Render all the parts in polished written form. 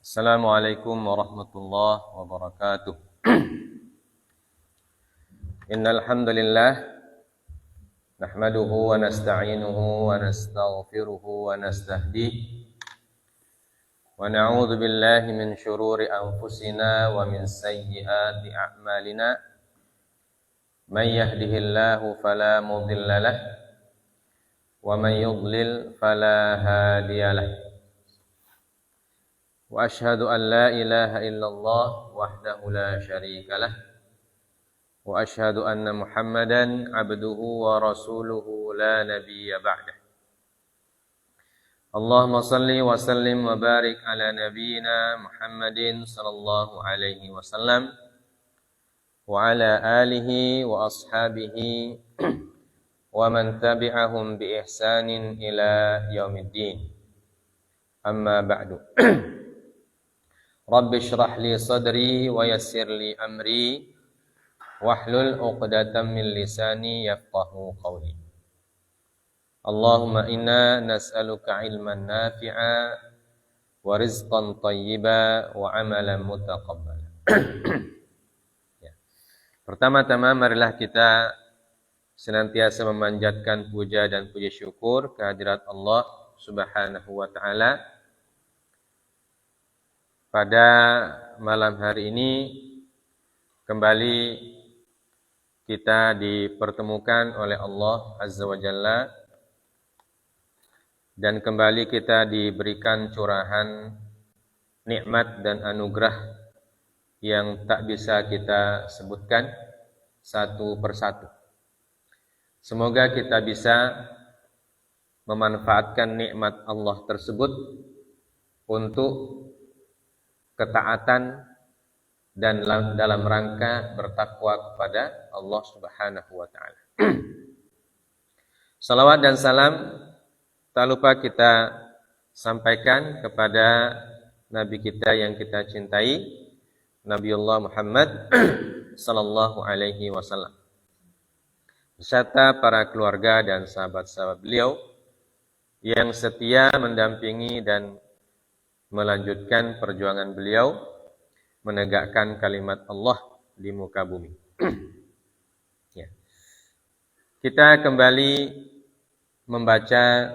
Assalamualaikum warahmatullahi wabarakatuh. Innal hamdalillah nahmaduhu wa nasta'inuhu wa nastaghfiruhu wa nastahdihi wa na'udzu billahi min shururi anfusina wa min sayyiati a'malina. May yahdihillahu fala mudilla lahu wa may yudlil fala hadiyalah. Wa ashhadu an la ilaha illallah wahdahu la syarika lah wa ashhadu anna Muhammadan abduhu wa rasuluhu la nabiyya ba'dah. Allahumma salli wa sallim wa barik ala nabiyyina Muhammadin sallallahu alaihi wasallam wa ala alihi wa ashabihi wa man tabi'ahum bi ihsanin ila yaumiddin. Amma ba'du. Rabbi shrah li sadri wa yassir li amri wahlul 'uqdatam min lisani yafqahu qawli. Allahumma inna nas'aluka ilman nafi'a wa rizqan thayyiba wa amalan mutaqabbala. Ya. Pertama-tama marilah kita senantiasa memanjatkan puja dan puji syukur kehadirat Allah Subhanahu wa taala. Pada malam hari ini kembali kita dipertemukan oleh Allah Azza wa Jalla dan kembali kita diberikan curahan nikmat dan anugerah yang tak bisa kita sebutkan satu persatu. Semoga kita bisa memanfaatkan nikmat Allah tersebut untuk ketaatan dan dalam rangka bertakwa kepada Allah Subhanahu wa taala. Salawat dan salam tak lupa kita sampaikan kepada Nabi kita yang kita cintai, Nabiullah Muhammad sallallahu alaihi wasallam, beserta para keluarga dan sahabat-sahabat beliau yang setia mendampingi dan melanjutkan perjuangan beliau menegakkan kalimat Allah di muka bumi. Ya. Kita kembali membaca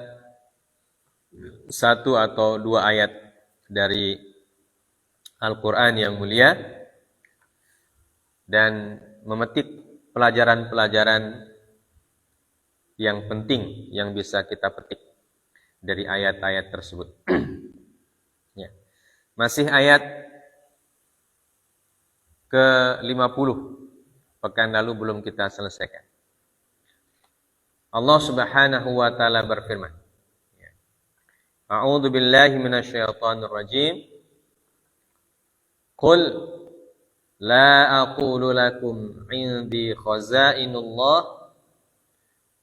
satu atau dua ayat dari Al-Quran yang mulia dan memetik pelajaran-pelajaran yang penting yang bisa kita petik dari ayat-ayat tersebut. Ya. Masih ayat ke-50 pekan lalu belum kita selesaikan. Allah Subhanahu wa taala berfirman, A'udzu billahi minasyaitonir rajim. Qul la aqulu lakum 'indi khazainullah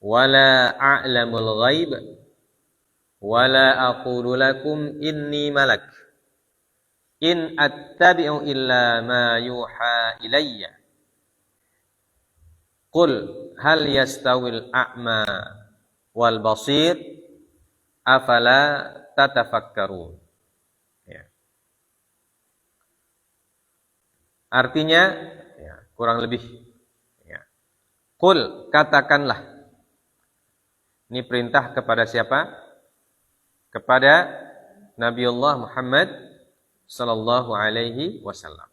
wa la a'lamul ghaib wa la aqulu lakum inni malak in attabi'u illa ma yuha ilayya. Qul hal yastawil a'ma wal basir afala tatafakkarun. Ya. Artinya kurang lebih Qul, katakanlah. Ini perintah kepada siapa? Kepada Nabiullah Muhammad sallallahu alaihi wasallam.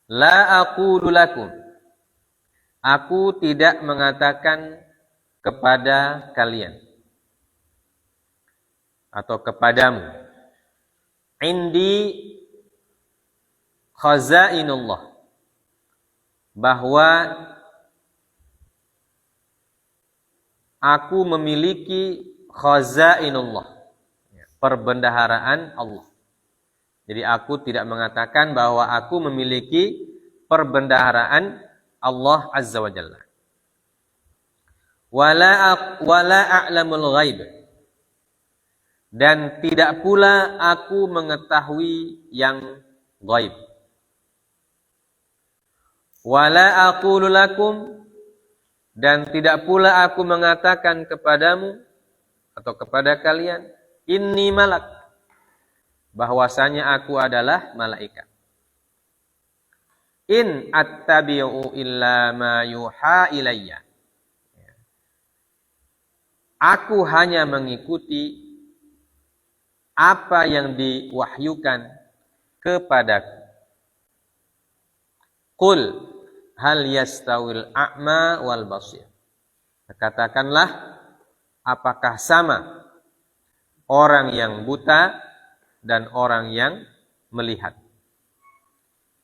La aqulu lakum. Aku tidak mengatakan kepada kalian atau kepadamu. Indi khazainullah. Bahwa aku memiliki khazainullah, perbendaharaan Allah. Jadi aku tidak mengatakan bahwa aku memiliki perbendaharaan Allah Azza wa Jalla. Wala a'lamul ghaib. Dan tidak pula aku mengetahui yang ghaib. Wala aqulu lakum. Dan tidak pula aku mengatakan kepadamu atau kepada kalian, inni malak. bahwasanya aku adalah malaikat. In attabi'u illa ma yuha ilayya. Aku hanya mengikuti apa yang diwahyukan kepadaku. Qul hal yastawil a'ma wal basir. Katakanlah, apakah sama orang yang buta dan orang yang melihat?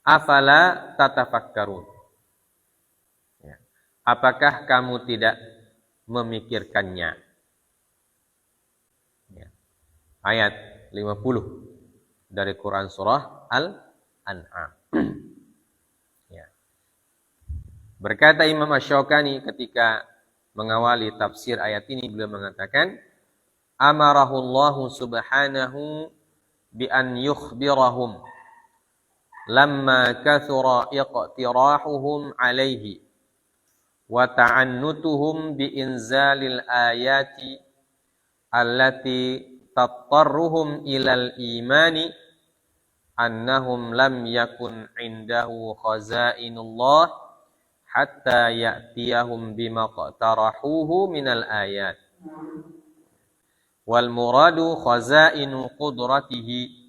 Afala tatafakkarun. Apakah kamu tidak memikirkannya? Ayat 50 dari Quran surah Al-An'am. Berkata Imam Asy-Syaukani ketika mengawali tafsir ayat ini, beliau mengatakan, amarahullahu subhanahu bi an yukhbirahum lamma kathura iqtirahuhum alaihi wa ta'annutuhum bi inzalil ayati allati tattarruhum ilal imani annahum lam yakun indahu khazainullah hatta ya'tiyahum bima qatarahuhu minal ayat wal muradu khazainu qudratihi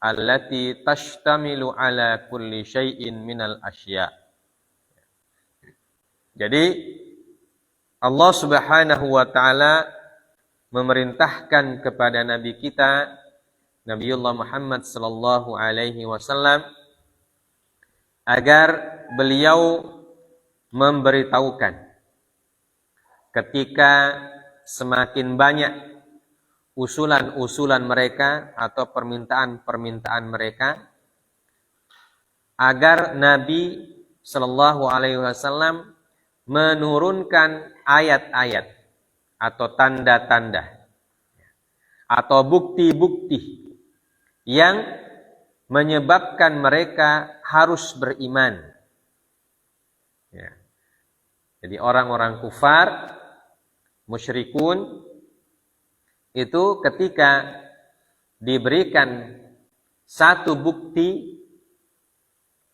allati tashtamilu ala kulli syai'in minal asya. Jadi Allah Subhanahu wa taala memerintahkan kepada Nabi kita Nabiullah Muhammad sallallahu alaihi wasallam agar beliau memberitahukan ketika semakin banyak usulan-usulan mereka atau permintaan-permintaan mereka, agar Nabi sallallahu alaihi wasallam menurunkan ayat-ayat atau tanda-tanda atau bukti-bukti yang menyebabkan mereka harus beriman. Jadi orang-orang kufar, musyrikun, itu ketika diberikan satu bukti,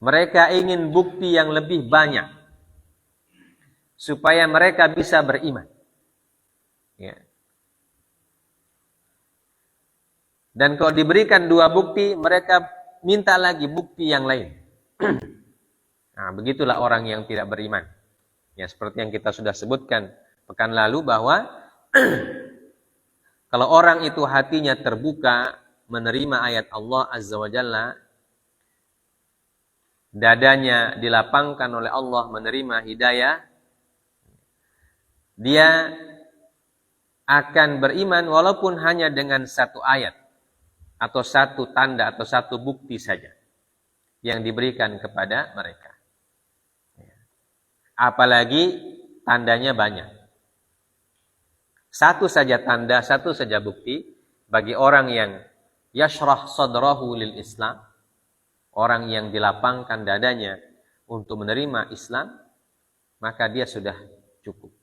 mereka ingin bukti yang lebih banyak supaya mereka bisa beriman. Dan kalau diberikan dua bukti, mereka minta lagi bukti yang lain. Nah, begitulah orang yang tidak beriman. Ya, seperti yang kita sudah sebutkan pekan lalu bahwa kalau orang itu hatinya terbuka menerima ayat Allah Azza wa Jalla, dadanya dilapangkan oleh Allah menerima hidayah, dia akan beriman walaupun hanya dengan satu ayat atau satu tanda atau satu bukti saja yang diberikan kepada mereka. Apalagi tandanya banyak. Satu saja tanda, satu saja bukti bagi orang yang yashrah sadrahu lil Islam, orang yang dilapangkan dadanya untuk menerima Islam, maka dia sudah cukup.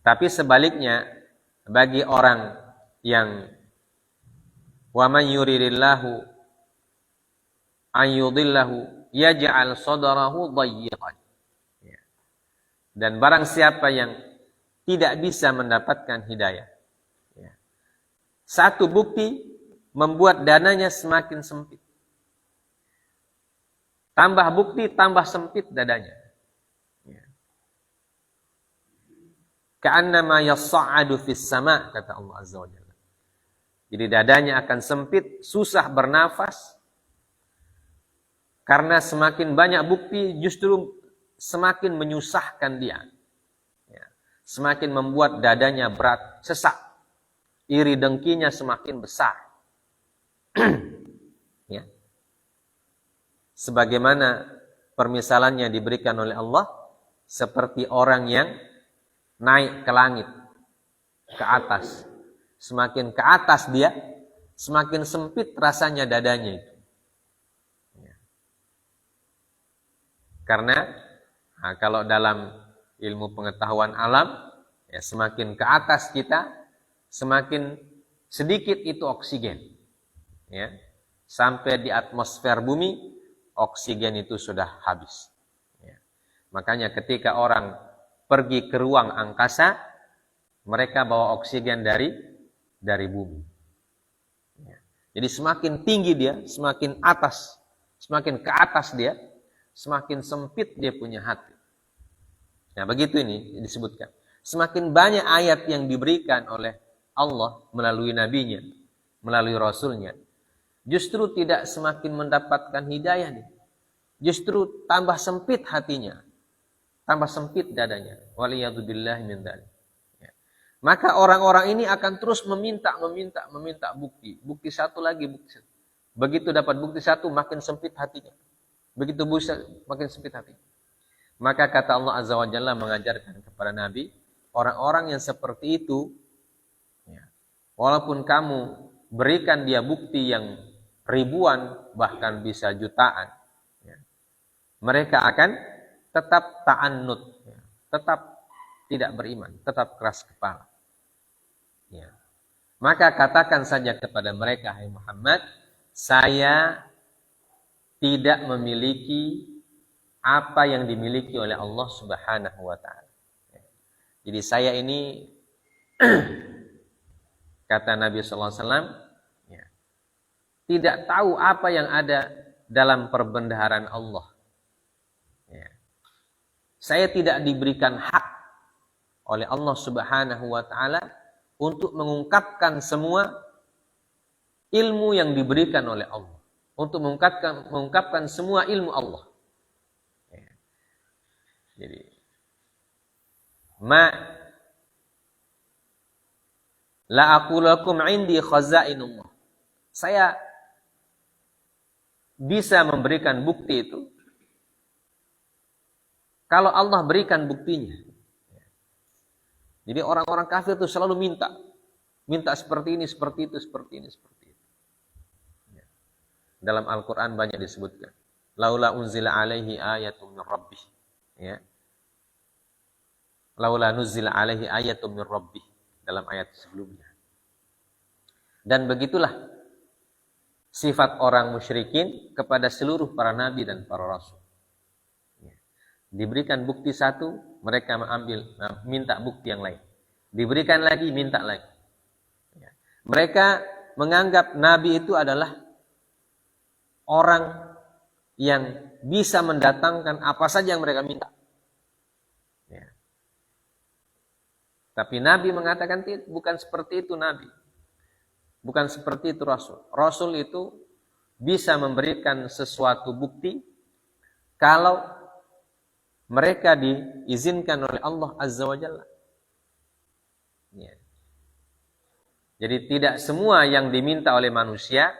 Tapi sebaliknya, bagi orang yang wa man yuridillahu an yudillahu yaj'al sadrahu dayyiqan. Dan barang siapa yang tidak bisa mendapatkan hidayah, satu bukti membuat dananya semakin sempit. Tambah bukti, tambah sempit dadanya. Ka'annama yas'adu fis sama', kata Allah Azza wa Jalla. Jadi dadanya akan sempit, susah bernafas. Karena semakin banyak bukti justru semakin menyusahkan dia. Semakin membuat dadanya berat, sesak. Iri dengkinya semakin besar. Sebagaimana permisalannya diberikan oleh Allah, seperti orang yang naik ke langit, ke atas. Semakin ke atas dia, semakin sempit rasanya dadanya itu. Karena kalau dalam ilmu pengetahuan alam, semakin ke atas kita, semakin sedikit itu oksigen. Ya. Sampai di atmosfer bumi, oksigen itu sudah habis. Ya. Makanya ketika orang pergi ke ruang angkasa, mereka bawa oksigen dari bumi. Ya. Jadi semakin tinggi dia, semakin ke atas dia, semakin sempit dia punya hati. Nah, begitu ini disebutkan. Semakin banyak ayat yang diberikan oleh Allah melalui nabinya, melalui rasulnya, justru tidak semakin mendapatkan hidayah dia. Justru tambah sempit hatinya, tambah sempit dadanya. Waliyadzubillahi min dzalik. Ya. Maka orang-orang ini akan terus meminta bukti. Bukti satu lagi, bukti satu. Begitu dapat bukti satu, makin sempit hatinya. Begitu bisa, makin sempit hatinya. Maka kata Allah Azza wa Jalla mengajarkan kepada Nabi, orang-orang yang seperti itu, ya, walaupun kamu berikan dia bukti yang ribuan, bahkan bisa jutaan, ya, mereka akan tetap ta'annud, ya, tetap tidak beriman, tetap keras kepala. Ya. Maka katakan saja kepada mereka, hai Muhammad, saya tidak memiliki apa yang dimiliki oleh Allah Subhanahu wa ta'ala. Jadi saya ini kata Nabi sallallahu alaihi wasallam, ya, tidak tahu apa yang ada dalam perbendaharaan Allah. Ya. Saya tidak diberikan hak oleh Allah Subhanahu wa ta'ala untuk mengungkapkan semua ilmu yang diberikan oleh Allah, untuk mengungkapkan semua ilmu Allah. Jadi la aqulu lakum indi khazainullah. Saya bisa memberikan bukti itu kalau Allah berikan buktinya. Jadi orang-orang kafir itu selalu minta seperti ini, seperti itu, seperti ini, seperti itu. Dalam Al-Qur'an banyak disebutkan. Laula unzila alaihi ayatun min rabbih. Ya. Laula nuzila alaihi ayatun min rabbih, dalam ayat sebelumnya. Dan begitulah sifat orang musyrikin kepada seluruh para nabi dan para rasul. Ya. Diberikan bukti satu, mereka minta bukti yang lain. Diberikan lagi, minta lagi. Ya. Mereka menganggap nabi itu adalah orang yang bisa mendatangkan apa saja yang mereka minta. Ya. Tapi Nabi mengatakan bukan seperti itu Nabi. Bukan seperti itu Rasul. Rasul itu bisa memberikan sesuatu bukti kalau mereka diizinkan oleh Allah Azza wa Jalla. Ya. Jadi tidak semua yang diminta oleh manusia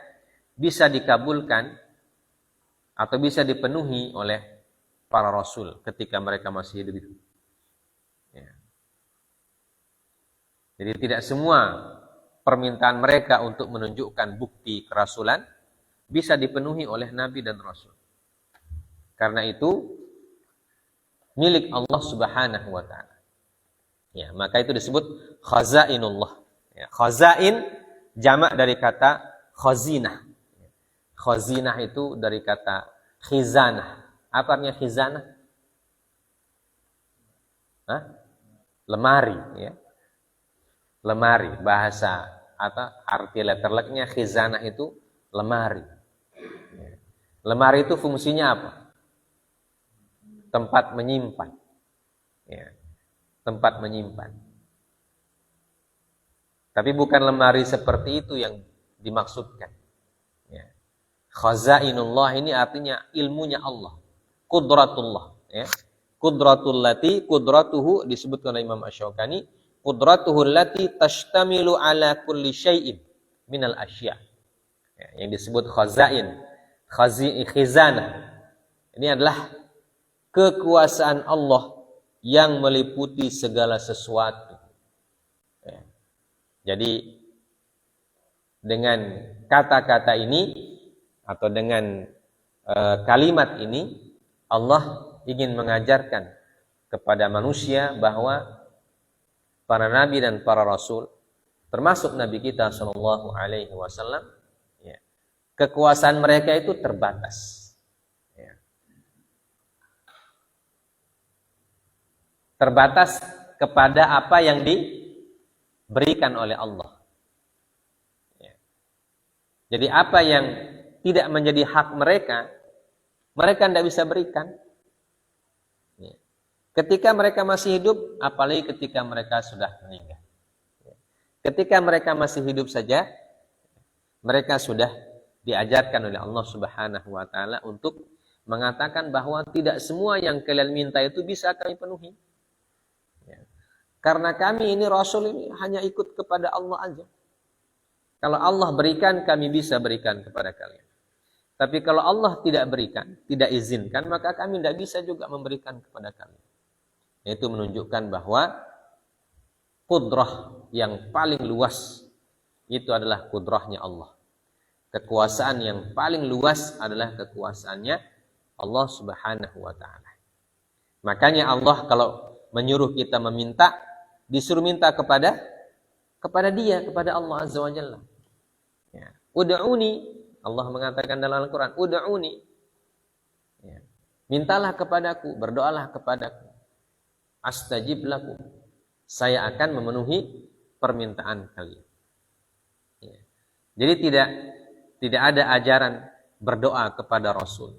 bisa dikabulkan atau bisa dipenuhi oleh para rasul ketika mereka masih hidup itu. Ya. Jadi tidak semua permintaan mereka untuk menunjukkan bukti kerasulan bisa dipenuhi oleh nabi dan rasul. Karena itu milik Allah Subhanahu wa ta'ala. Ya, maka itu disebut khazainullah. Ya, khazain jamak dari kata khazinah. Khazinah itu dari kata khizanah. Apa artinya khizanah? Hah? Lemari, ya. Lemari, bahasa arti letterleknya khizanah itu lemari. Ya. Lemari itu fungsinya apa? Tempat menyimpan. Ya. Tempat menyimpan. Tapi bukan lemari seperti itu yang dimaksudkan. Khazainullah ini artinya ilmunya Allah, qudratullah, ya. Qudratuhu disebutkan oleh Imam Asy-Syaukani, qudratuhu allati tashtamilu ala kulli syai'in minal asya. Ya, yang disebut khazain, khizanah. Ini adalah kekuasaan Allah yang meliputi segala sesuatu. Ya. Jadi dengan kata-kata ini atau dengan kalimat ini Allah ingin mengajarkan kepada manusia bahwa para nabi dan para rasul termasuk Nabi kita Shallallahu Alaihi Wasallam, ya, kekuasaan mereka itu terbatas, ya. Terbatas kepada apa yang diberikan oleh Allah. Ya. Jadi apa yang tidak menjadi hak mereka, mereka tidak bisa berikan. Ya. Ketika mereka masih hidup, apalagi ketika mereka sudah meninggal. Ketika mereka masih hidup saja, mereka sudah diajarkan oleh Allah Subhanahu wa taala untuk mengatakan bahwa tidak semua yang kalian minta itu bisa kami penuhi. Ya. Karena kami ini Rasul ini hanya ikut kepada Allah aja. Kalau Allah berikan, kami bisa berikan kepada kalian. Tapi kalau Allah tidak berikan, tidak izinkan, maka kami tidak bisa juga memberikan kepada kalian. Itu menunjukkan bahwa kudrah yang paling luas itu adalah kudrahnya Allah. Kekuasaan yang paling luas adalah kekuasaannya Allah Subhanahu wa taala. Makanya Allah kalau menyuruh kita meminta, disuruh minta kepada Dia, kepada Allah Azza wa Jalla. Ya. Ud'uni, Allah mengatakan dalam Al-Qur'an, ud'uni. Ya. Mintalah kepadaku, berdoalah kepadaku. Astajib lakum. Saya akan memenuhi permintaan kalian. Ya. Jadi tidak ada ajaran berdoa kepada Rasul,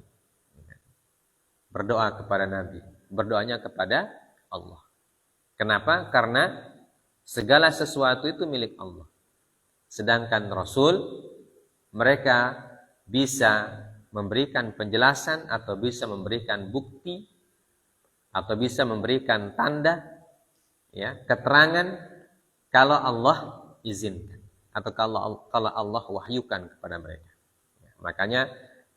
berdoa kepada Nabi, berdoanya kepada Allah. Kenapa? Karena segala sesuatu itu milik Allah. Sedangkan Rasul, mereka bisa memberikan penjelasan atau bisa memberikan bukti atau bisa memberikan tanda, ya, keterangan kalau Allah izinkan atau kalau Allah wahyukan kepada mereka. Ya, makanya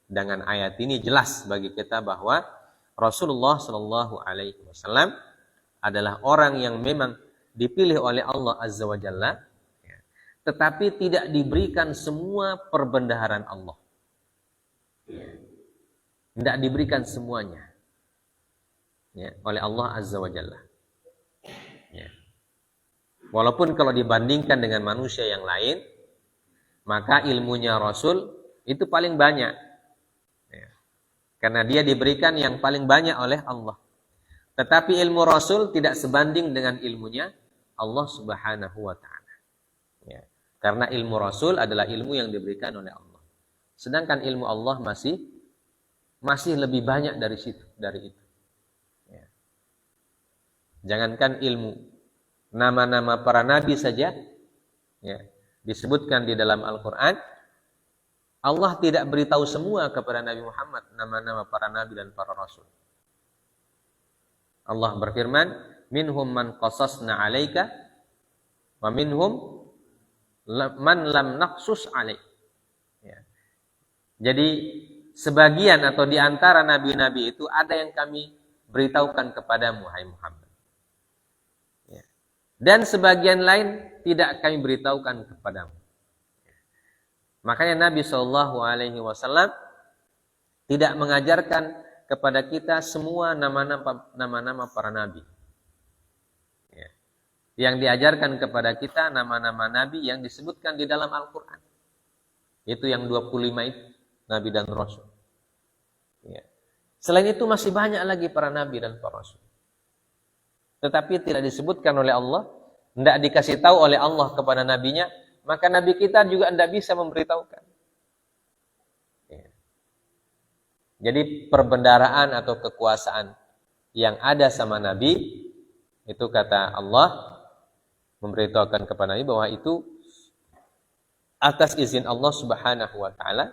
dengan ayat ini jelas bagi kita bahwa Rasulullah Shallallahu Alaihi Wasallam adalah orang yang memang dipilih oleh Allah Azza wa Jalla, ya, tetapi tidak diberikan semua perbendaharaan Allah. Ya, tidak diberikan semuanya, ya, oleh Allah Azza wa Jalla. Ya. Walaupun kalau dibandingkan dengan manusia yang lain, maka ilmunya Rasul itu paling banyak, ya. Karena dia diberikan yang paling banyak oleh Allah. Tetapi ilmu Rasul tidak sebanding dengan ilmunya Allah Subhanahu wa taala. Ya. Karena ilmu Rasul adalah ilmu yang diberikan oleh Allah. Sedangkan ilmu Allah masih lebih banyak dari itu. Ya. Jangankan ilmu, nama-nama para nabi saja, ya, disebutkan di dalam Al-Quran. Allah tidak beritahu semua kepada Nabi Muhammad nama-nama para nabi dan para rasul. Allah berfirman, minhum man qasasna 'alaika wa minhum man lam naqsus 'alaik. Ya. Jadi sebagian atau di antara nabi-nabi itu ada yang kami beritahukan kepadamu, hai Muhammad. Ya. Dan sebagian lain tidak kami beritahukan kepadamu. Makanya Nabi SAW tidak mengajarkan kepada kita semua nama-nama para nabi. Ya. Yang diajarkan kepada kita nama-nama nabi yang disebutkan di dalam Al-Quran. Itu yang 25 itu, nabi dan rasul. Ya. Selain itu masih banyak lagi para nabi dan para rasul. Tetapi tidak disebutkan oleh Allah, tidak dikasih tahu oleh Allah kepada nabinya, maka nabi kita juga tidak bisa memberitahukan. Ya. Jadi perbendaharaan atau kekuasaan yang ada sama nabi, itu kata Allah memberitahukan kepada nabi bahwa itu atas izin Allah Subhanahu wa taala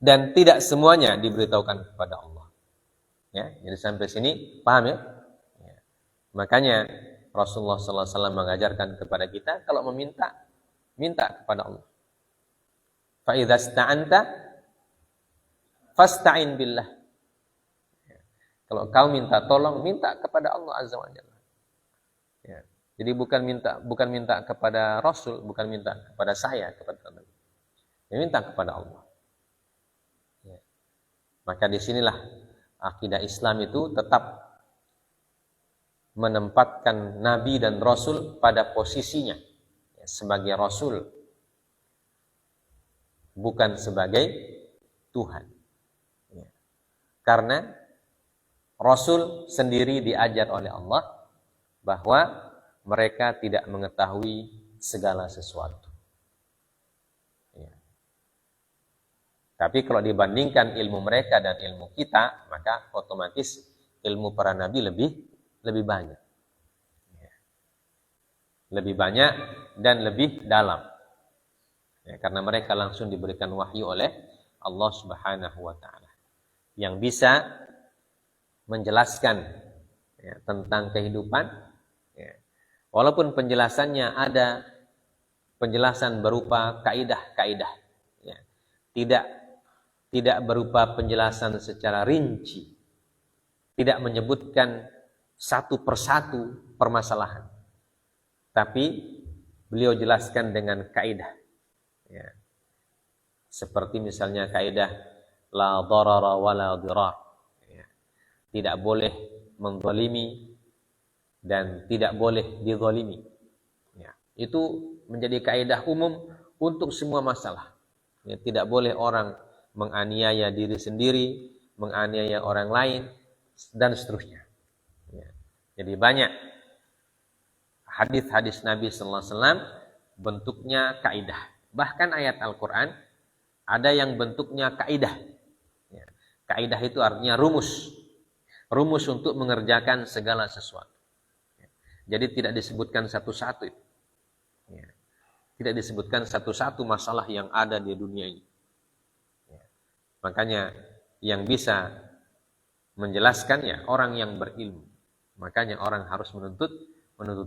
dan tidak semuanya diberitahukan kepada Allah. Ya, jadi sampai sini paham ya? Ya. Makanya Rasulullah SAW mengajarkan kepada kita kalau meminta, minta kepada Allah. Fa idza sta'anta fasta'in billah. Ya. Kalau kau minta tolong, minta kepada Allah Azza wa Jalla. Ya. Jadi bukan minta kepada Rasul, bukan minta kepada saya, kepada Nabi. Ya, minta kepada Allah. Ya. Maka disinilah akidah Islam itu tetap menempatkan Nabi dan Rasul pada posisinya. sebagai Rasul, bukan sebagai Tuhan. Ya. Karena Rasul sendiri diajar oleh Allah bahwa mereka tidak mengetahui segala sesuatu. Ya. Tapi kalau dibandingkan ilmu mereka dan ilmu kita, maka otomatis ilmu para nabi lebih banyak. Ya. Lebih banyak dan lebih dalam. Ya, karena mereka langsung diberikan wahyu oleh Allah Subhanahu wa taala yang bisa menjelaskan ya, tentang kehidupan. Ya. Walaupun penjelasannya ada penjelasan berupa kaidah-kaidah, ya. Tidak berupa penjelasan secara rinci, tidak menyebutkan satu persatu permasalahan, tapi beliau jelaskan dengan kaidah. Ya. Seperti misalnya kaidah la dharara wa la dirar. Ya. Tidak boleh menzalimi dan tidak boleh dizalimi. Ya. Itu menjadi kaidah umum untuk semua masalah. Ya. Tidak boleh orang menganiaya diri sendiri, menganiaya orang lain, dan seterusnya. Ya. Jadi banyak hadis-hadis Nabi sallallahu alaihi wasallam bentuknya kaidah. Bahkan ayat Al-Quran ada yang bentuknya kaidah. Ya. Kaidah itu artinya rumus. Rumus untuk mengerjakan segala sesuatu. Ya. Jadi tidak disebutkan satu-satu. Ya. Tidak disebutkan satu-satu masalah yang ada di dunia ini. Ya. Makanya yang bisa menjelaskannya orang yang berilmu. Makanya orang harus menuntut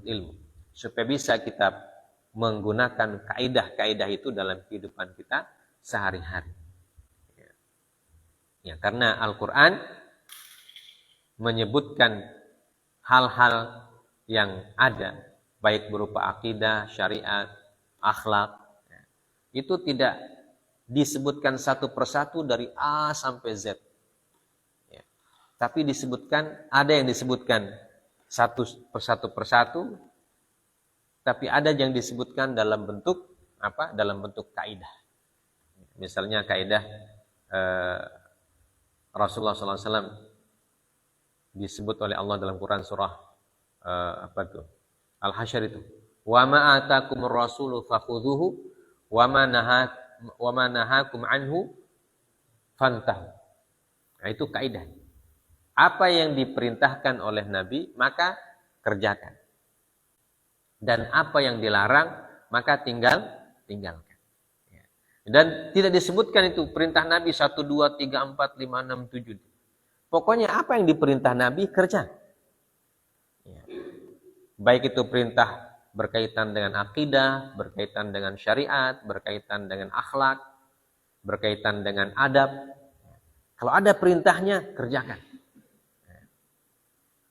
ilmu. Supaya bisa kita menggunakan kaidah-kaidah itu dalam kehidupan kita sehari-hari. Ya, karena Al-Quran menyebutkan hal-hal yang ada, baik berupa akidah, syariat, akhlak, ya, itu tidak disebutkan satu persatu dari A sampai Z. Ya. Tapi ada yang disebutkan satu persatu, tapi ada yang disebutkan dalam bentuk apa? Dalam bentuk kaidah. Misalnya kaidah Rasulullah SAW disebut oleh Allah dalam Quran surah Al-Hasyr itu. Wa ma atakumur rasulu fakhudhuhu wa ma nahakum anhu fantahu. Nah, itu kaidah. Apa yang diperintahkan oleh Nabi maka kerjakan. Dan apa yang dilarang maka tinggalkan. Ya. Dan tidak disebutkan itu perintah Nabi 1, 2, 3, 4, 5, 6, 7. Pokoknya apa yang diperintah Nabi kerja. Ya. Baik itu perintah berkaitan dengan akidah, berkaitan dengan syariat, berkaitan dengan akhlak, berkaitan dengan adab. Kalau ada perintahnya kerjakan.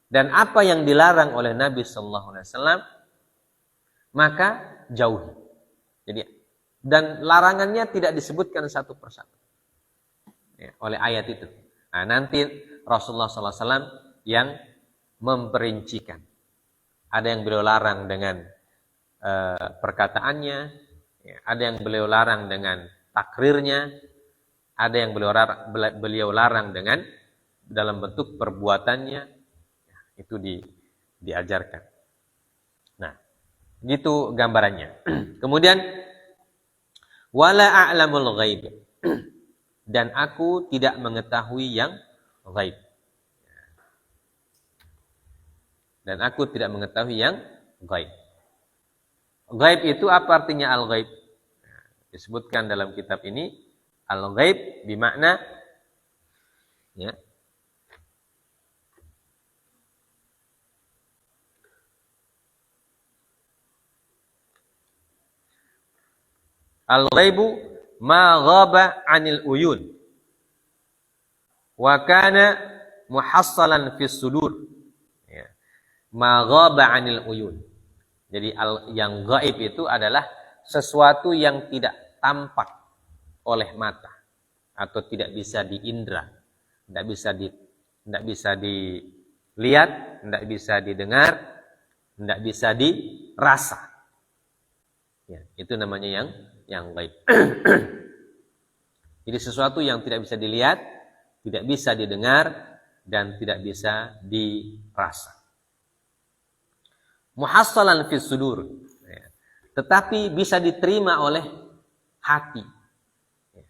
Dan apa yang dilarang oleh Nabi sallallahu alaihi wasallam maka jauhi. Jadi dan larangannya tidak disebutkan satu persatu ya, oleh ayat itu. Nah, nanti Rasulullah SAW yang memperincikan. Ada yang beliau larang dengan perkataannya, ya, ada yang beliau larang dengan takrirnya, ada yang beliau larang dengan dalam bentuk perbuatannya. Ya, itu diajarkan. Nah, gitu gambarannya. Kemudian wala a'lamul ghaib. Dan aku tidak mengetahui yang ghaib. Dan aku tidak mengetahui yang ghaib. Ghaib itu apa artinya al-ghaib? Disebutkan dalam kitab ini al-ghaib bermakna ya, al-ghaibu ma ghaba 'anil uyun wa kana muhassalan fis sudur. Ya. Ma ghaba 'anil uyun. Jadi yang gaib itu adalah sesuatu yang tidak tampak oleh mata atau tidak bisa diindra, tidak bisa dilihat, tidak bisa didengar, tidak bisa dirasa. Ya, itu namanya yang gaib. Jadi sesuatu yang tidak bisa dilihat, tidak bisa didengar, dan tidak bisa dirasa. Muhassalan fis sudur. Ya. Tetapi bisa diterima oleh hati. Ya.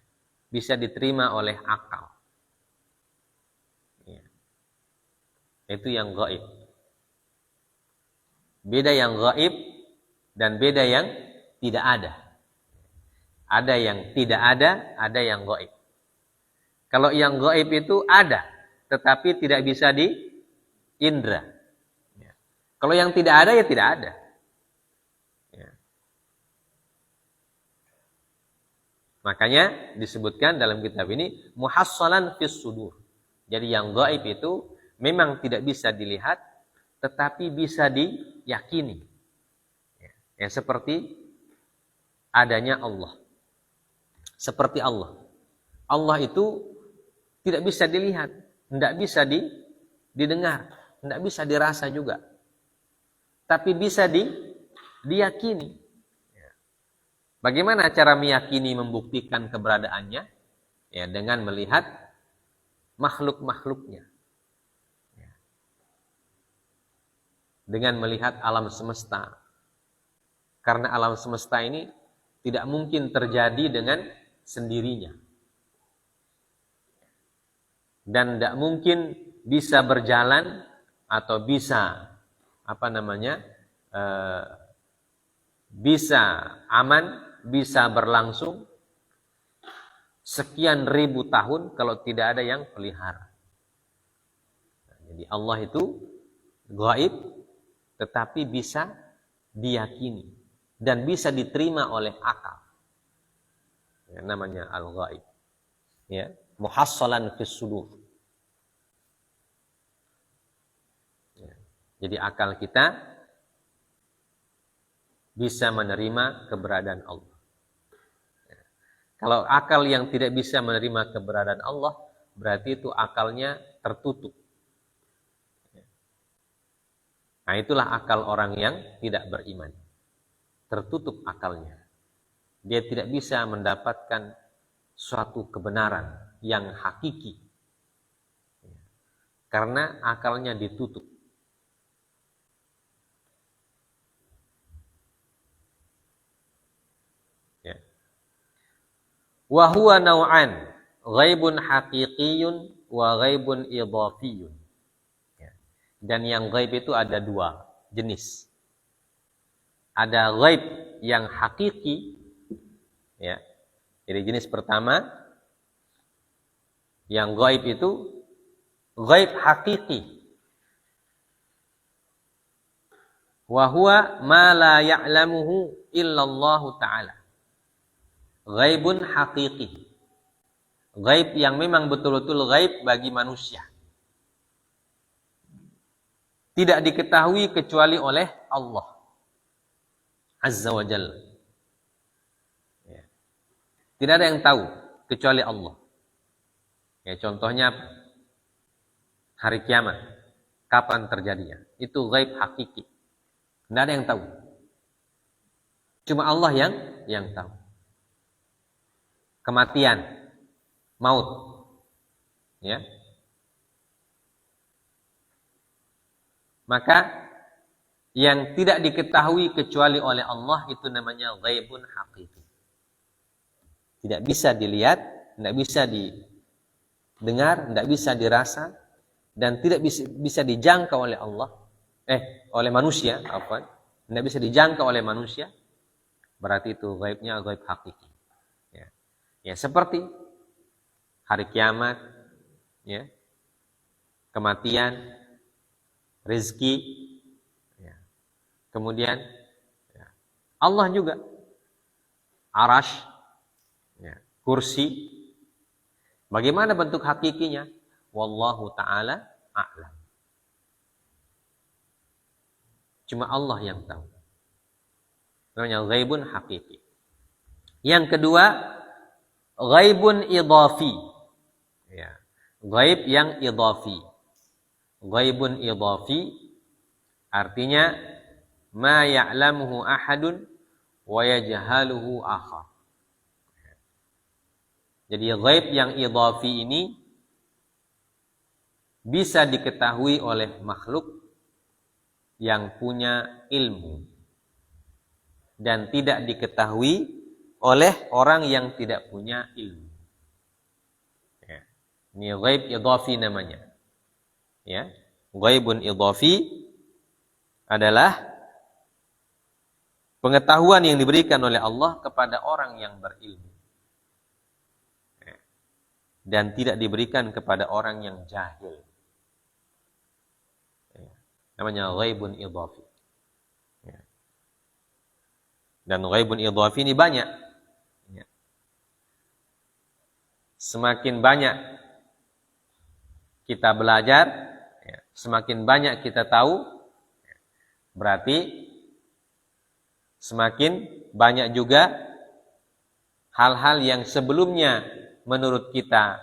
Bisa diterima oleh akal. Ya. Itu yang gaib. Beda yang gaib dan beda yang tidak ada. Ada yang tidak ada yang gaib. Kalau yang gaib itu ada, tetapi tidak bisa diindra. Ya. Kalau yang tidak ada, ya tidak ada. Ya. Makanya disebutkan dalam kitab ini, muhassalan fis sudur. Jadi yang gaib itu memang tidak bisa dilihat, tetapi bisa diyakini. Ya, seperti adanya Allah. Seperti Allah. Allah itu tidak bisa dilihat, tidak bisa didengar, tidak bisa dirasa juga. Tapi bisa diyakini. Bagaimana cara meyakini, membuktikan keberadaannya? Ya, dengan melihat makhluk-makhluknya. Dengan melihat alam semesta. Karena alam semesta ini tidak mungkin terjadi dengan sendirinya. Dan tidak mungkin bisa berjalan atau bisa bisa aman, bisa berlangsung sekian ribu tahun kalau tidak ada yang pelihara. Jadi Allah itu gaib, tetapi bisa diyakini dan bisa diterima oleh akal. Ya, namanya al-ghaib. Ya, muhassalan fis sudur. Ya, jadi akal kita bisa menerima keberadaan Allah. Ya. Kalau akal yang tidak bisa menerima keberadaan Allah, berarti itu akalnya tertutup. Ya. Nah, itulah akal orang yang tidak beriman. Tertutup akalnya. Dia tidak bisa mendapatkan suatu kebenaran yang hakiki. Karena akalnya ditutup. Ya. Wa huwa naw'an, ghaibun haqiqiyun wa ghaibun idhafiyun. Ya. Dan yang gaib itu ada dua jenis. Ada gaib yang hakiki, ya. Jadi jenis pertama, yang gaib itu gaib hakiki. Wa huwa ma la ya'lamuhu illallahu ta'ala. Gaibun hakiki. Gaib yang memang betul-betul gaib bagi manusia. Tidak diketahui kecuali oleh Allah Azza wa Jalla. Ya. Tidak ada yang tahu kecuali Allah. Ya, contohnya hari kiamat. Kapan terjadinya? Itu gaib hakiki. Tidak ada yang tahu. Cuma Allah yang tahu. Kematian, maut. Ya. Maka yang tidak diketahui kecuali oleh Allah itu namanya ghaibun hakiki. Tidak bisa dilihat, tidak bisa didengar, tidak bisa dirasa, dan tidak bisa dijangkau oleh Allah, oleh manusia, tidak bisa dijangkau oleh manusia. Berarti itu ghaibnya ghaib hakiki. Ya, seperti hari kiamat, ya, kematian, rezeki. Kemudian Allah juga arash, ya, kursi. Bagaimana bentuk hakikinya? Wallahu ta'ala a'lam. Cuma Allah yang tahu. Namanya ghaibun hakiki. Yang kedua, ghaibun idhafi. Ya, ghaib yang idhafi. Ghaibun idhafi artinya ma ya'lamuhu ahadun wa yajhaluhu akhar. Jadi ghaib yang idhafi ini bisa diketahui oleh makhluk yang punya ilmu dan tidak diketahui oleh orang yang tidak punya ilmu. Ya. Ini ghaib idhafi namanya. Ya. Ghaibun idhafi adalah pengetahuan yang diberikan oleh Allah kepada orang yang berilmu dan tidak diberikan kepada orang yang jahil. Namanya ghaibun idhafi. Dan ghaibun idhafi ini banyak. Semakin banyak kita belajar, semakin banyak kita tahu, berarti semakin banyak juga hal-hal yang sebelumnya menurut kita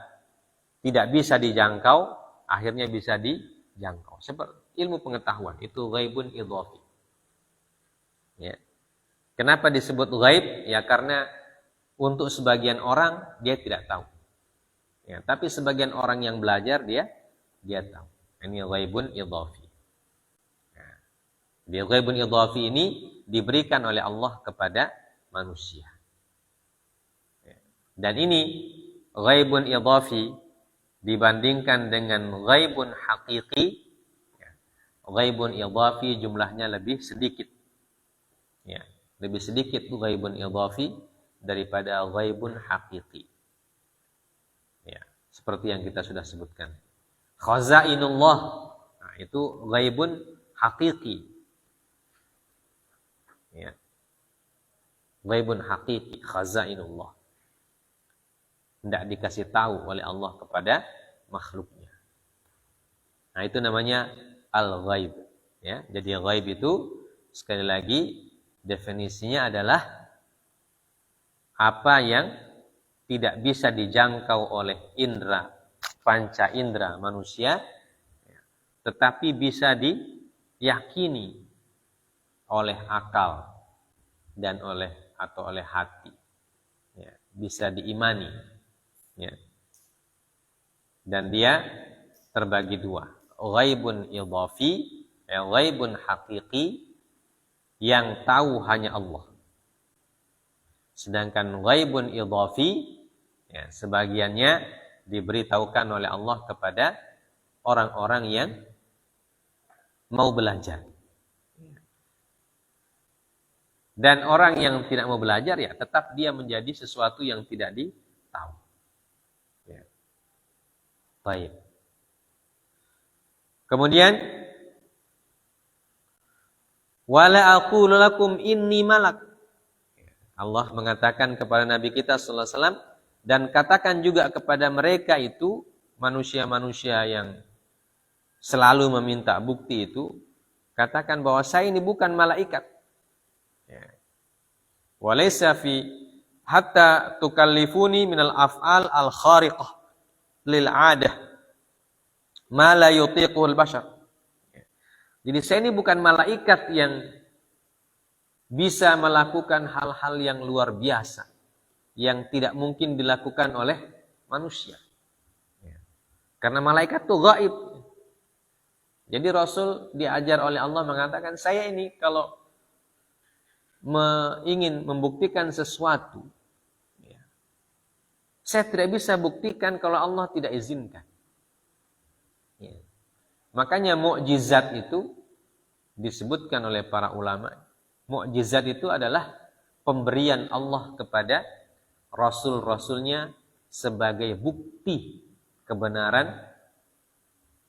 tidak bisa dijangkau, akhirnya bisa dijangkau. Seperti ilmu pengetahuan, itu ghaibun idhafi. Ya. Kenapa disebut ghaib? Ya karena untuk sebagian orang dia tidak tahu. Ya, tapi sebagian orang yang belajar dia tahu. Ini ghaibun idhafi. Nah, dia ghaibun idhafi ini diberikan oleh Allah kepada manusia. Ya. Dan ini ghaibun idhafi dibandingkan dengan ghaibun haqiqi. Ya. Ghaibun idhafi jumlahnya lebih sedikit. Ya, lebih sedikit ghaibun idhafi daripada ghaibun haqiqi. Ya, seperti yang kita sudah sebutkan. Khazainullah, nah, itu ghaibun haqiqi. Ya. Ghaibun haqiqi, khazainullah. Tidak dikasih tahu oleh Allah kepada makhluknya. Nah, itu namanya al-ghaib. Ya, jadi ghaib itu sekali lagi definisinya adalah apa yang tidak bisa dijangkau oleh indera, panca indera manusia, tetapi bisa diyakini oleh akal dan oleh hati. Ya, bisa diimani. Ya. Dan dia terbagi dua. Ghaibun idhafi, ghaibun haqiqi, yang tahu hanya Allah. Sedangkan ghaibun idhafi, ya, sebagiannya diberitahukan oleh Allah kepada orang-orang yang mau belajar. Dan orang yang tidak mau belajar, ya tetap dia menjadi sesuatu yang tidak ditahu. Ya. Baik. Kemudian wala aqulu lakum inni malak. Allah mengatakan kepada Nabi kita sallallahu alaihi wasallam, dan katakan juga kepada mereka itu, manusia-manusia yang selalu meminta bukti itu, katakan bahwa saya ini bukan malaikat. Walaysa fi hatta tukallifuni minal af'al al-khariqah lil 'adah ma la yutiqul bashar. Jadi saya ini bukan malaikat yang bisa melakukan hal-hal yang luar biasa yang tidak mungkin dilakukan oleh manusia. Karena malaikat itu gaib. Jadi Rasul diajar oleh Allah mengatakan, saya ini kalau ingin membuktikan sesuatu, saya tidak bisa buktikan kalau Allah tidak izinkan. Makanya mukjizat itu disebutkan oleh para ulama. Mukjizat itu adalah pemberian Allah kepada rasul-rasulnya sebagai bukti kebenaran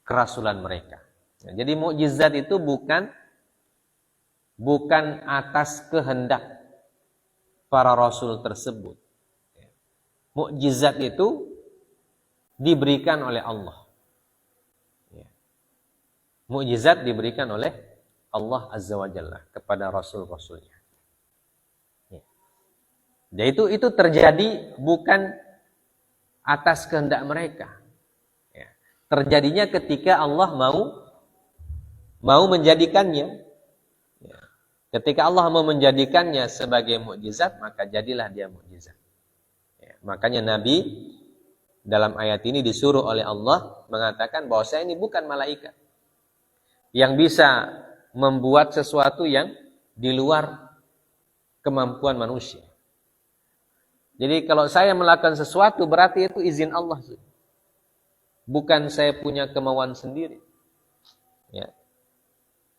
kerasulan mereka. Jadi mukjizat itu bukan atas kehendak para rasul tersebut. Mukjizat itu diberikan oleh Allah. Mukjizat diberikan oleh Allah Azza wa Jalla kepada rasul-rasulnya. Jadi itu terjadi bukan atas kehendak mereka. Terjadinya ketika Allah mau menjadikannya. Ketika Allah mau menjadikannya sebagai mukjizat, maka jadilah dia mukjizat. Ya, makanya Nabi dalam ayat ini disuruh oleh Allah mengatakan bahwa saya ini bukan malaikat yang bisa membuat sesuatu yang di luar kemampuan manusia. Jadi kalau saya melakukan sesuatu berarti itu izin Allah. Bukan saya punya kemauan sendiri. Ya.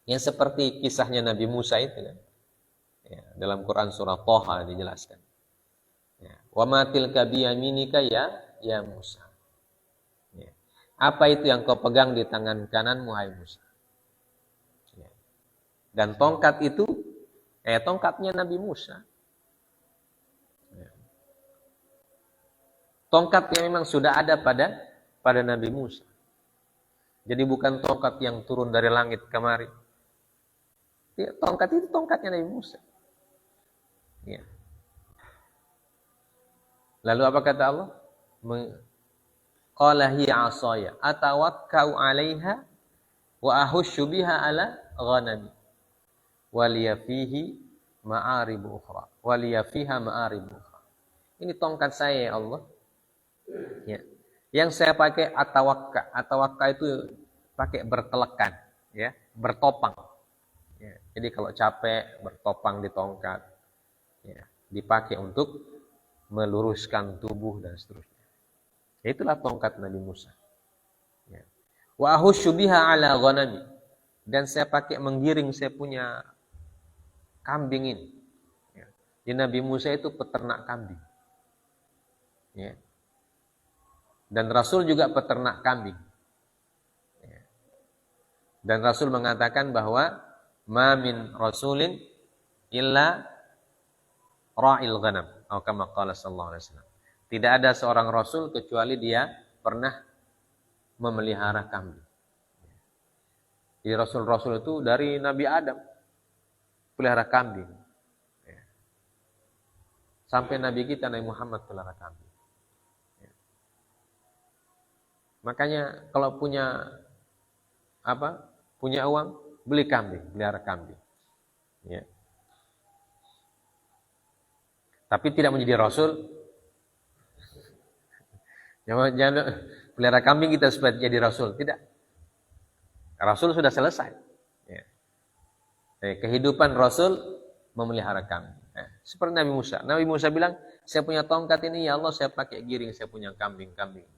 Yang seperti kisahnya Nabi Musa itu kan. Ya, dalam Quran surah Thaha dijelaskan. Ya. Wa ma tilka biyaminika ya Musa. Ya. Apa itu yang kau pegang di tangan kananmu hai Musa? Ya. Dan tongkat itu tongkatnya Nabi Musa. Tongkat yang memang sudah ada pada Nabi Musa. Jadi bukan tongkat yang turun dari langit kemari. Ya, tongkat itu tongkatnya Nabi Musa. Ya. Lalu apa kata Allah? Qala hiya 'asaya atawakkau 'alaiha wa ahussu biha 'ala ghanami wa liya fihi ma'aribu ukhra wa liya fiha ma'aribu ukhra. Ini tongkat saya ya Allah. Ya. Yang saya pakai atawakka. Atawakka itu pakai bertelekan, ya, bertopang. Ya. Jadi kalau capek bertopang di tongkat, ya, dipakai untuk meluruskan tubuh dan seterusnya. Ya, itulah tongkat Nabi Musa. Ya. Wa ahussu biha 'ala ghanami. Dan saya pakai menggiring saya punya kambing ini. Ya. Jadi Nabi Musa itu peternak kambing. Ya. Dan Rasul juga peternak kambing. Dan Rasul mengatakan bahwa ma min rasulin illa ra'il ghanam atau kama qala sallallahu alaihi wasallam. Tidak ada seorang rasul kecuali dia pernah memelihara kambing. Jadi rasul-rasul itu dari Nabi Adam pelihara kambing. Sampai Nabi kita Nabi Muhammad pelihara kambing. Makanya kalau punya uang, beli kambing, pelihara kambing. Ya. Tapi tidak menjadi rasul. Jangan pelihara kambing kita supaya jadi rasul, tidak. Rasul sudah selesai. Ya. Kehidupan rasul memelihara kambing. Seperti Nabi Musa. Nabi Musa bilang, saya punya tongkat ini ya Allah, saya pakai giring, saya punya kambing-kambing.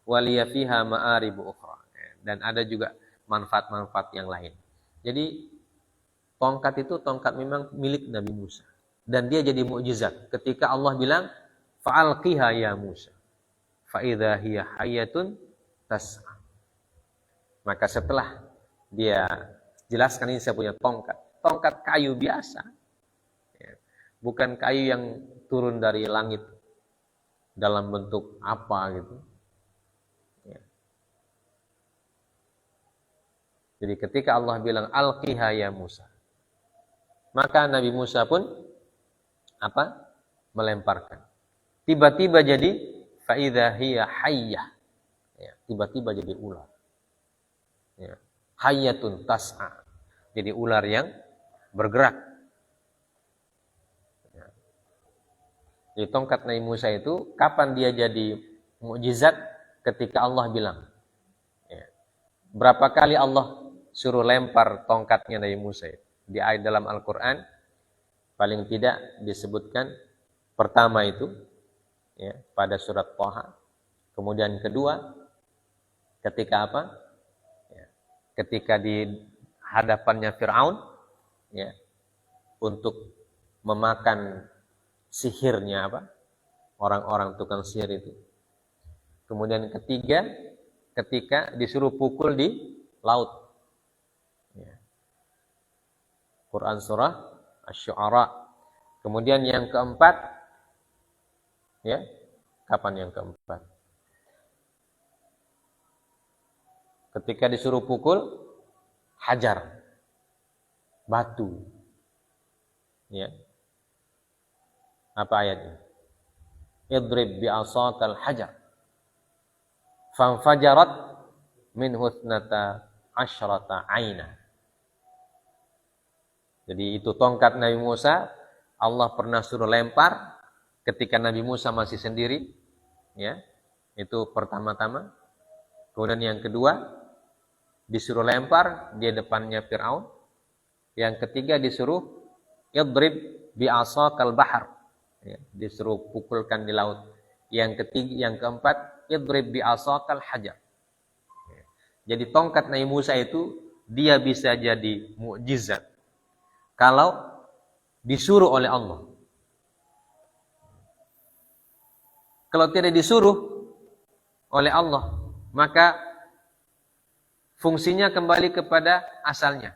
Waliya fiha ma'aribu ukhra. Dan ada juga manfaat-manfaat yang lain. Jadi tongkat itu tongkat memang milik Nabi Musa. Dan dia jadi mukjizat. Ketika Allah bilang, fa'alqiha ya Musa. Fa'idha hiya hayyatun tas'a. Maka setelah dia jelaskan ini saya punya tongkat. Tongkat kayu biasa. Bukan kayu yang turun dari langit dalam bentuk apa gitu. Jadi ketika Allah bilang alqiha ya Musa, maka Nabi Musa pun melemparkan. Tiba-tiba jadi faidha hiya hayyah. Ya, tiba-tiba jadi ular. Ya, hayyatun tas'a. Jadi ular yang bergerak. Ya. Jadi tongkat Nabi Musa itu kapan dia jadi mukjizat? Ketika Allah bilang. Ya. Berapa kali Allah suruh lempar tongkatnya Nabi Musa di ayat dalam Al-Quran, paling tidak disebutkan pertama itu ya, pada surat Thaha. Kemudian kedua ketika ya, ketika di hadapannya Fir'aun ya, untuk memakan sihirnya orang-orang tukang sihir itu. Kemudian ketiga ketika disuruh pukul di laut. Quran surah Asy-Syu'ara. Kemudian yang keempat, ya, kapan yang keempat? Ketika disuruh pukul hajar, batu. Ya. Apa ayatnya? Idrib bi'asakal hajar. Fanfajarat min husnata asyrata aina. Jadi itu tongkat Nabi Musa, Allah pernah suruh lempar ketika Nabi Musa masih sendiri, ya. Itu pertama-tama. Kemudian yang kedua, disuruh lempar di depannya Firaun. Yang ketiga disuruh idrib bi'asakal bahar. Ya, disuruh pukulkan di laut. Yang keempat, idrib bi'asakal hajar. Ya. Jadi tongkat Nabi Musa itu dia bisa jadi mukjizat kalau disuruh oleh Allah. Kalau tidak disuruh oleh Allah, maka fungsinya kembali kepada asalnya.